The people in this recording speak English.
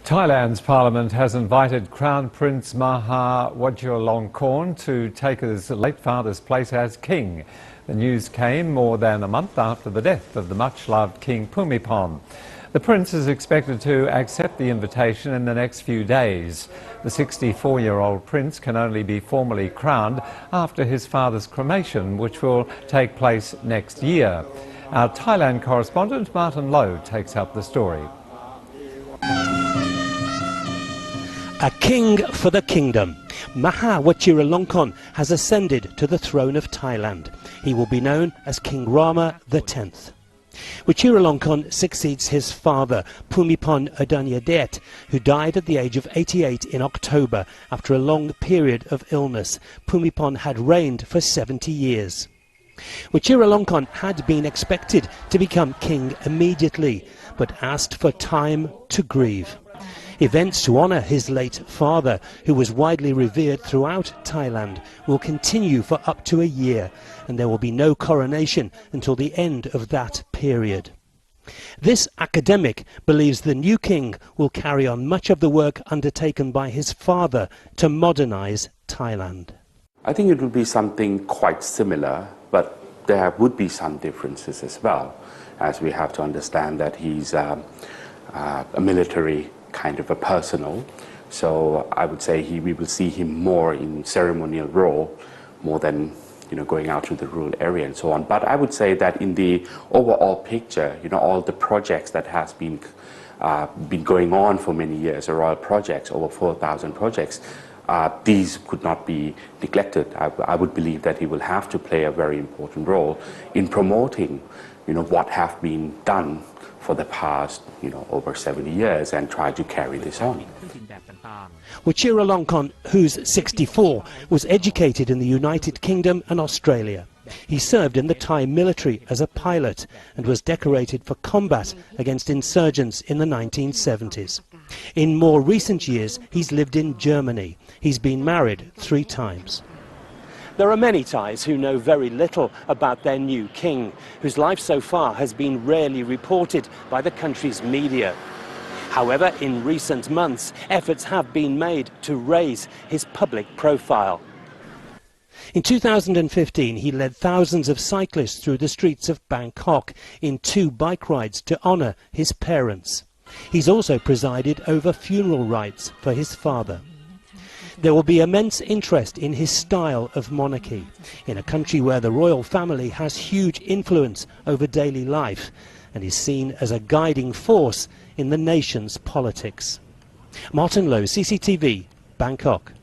Thailand's parliament has invited Crown Prince Vajiralongkorn to take his late father's place as king. The news came more than a month after the death of the much-loved King Bhumibol. The prince is expected to accept the invitation in the next few days. The 64-year-old prince can only be formally crowned after his father's cremation, which will take place next year. Our Thailand correspondent Martin Lowe takes up the story. A king for the kingdom. Vajiralongkorn has ascended to the throne of Thailand. He will be known as King Rama X. Vajiralongkorn succeeds his father, Bhumibol Adulyadej, who died at the age of 88 in October after a long period of illness. Bhumibol had reigned for 70 years. Vajiralongkorn had been expected to become king immediately, but asked for time to grieve. Events to honour his late father, who was widely revered throughout Thailand, will continue for up to a year, and there will be no coronation until the end of that period. This academic believes the new king will carry on much of the work undertaken by his father to modernise Thailand. I think it will be something quite similar, but there would be some differences as well, as we have to understand that he's a military kind of a personal, so I would say we will see him more in ceremonial role, more than going out to the rural area and so on. But I would say that in the overall picture, all the projects that has been going on for many years, royal projects, over 4,000 projects, these could not be neglected. I would believe that he will have to play a very important role in promoting what have been done for the past, over 70 years, and try to carry this on. Vajiralongkorn, who's 64, was educated in the United Kingdom and Australia. He served in the Thai military as a pilot and was decorated for combat against insurgents in the 1970s. In more recent years, he's lived in Germany. He's been married 3 times. There are many Thais who know very little about their new king, whose life so far has been rarely reported by the country's media. However, in recent months, efforts have been made to raise his public profile. In 2015, he led thousands of cyclists through the streets of Bangkok in 2 bike rides to honour his parents. He's also presided over funeral rites for his father. There will be immense interest in his style of monarchy, in a country where the royal family has huge influence over daily life and is seen as a guiding force in the nation's politics. Martin Lowe, CCTV, Bangkok.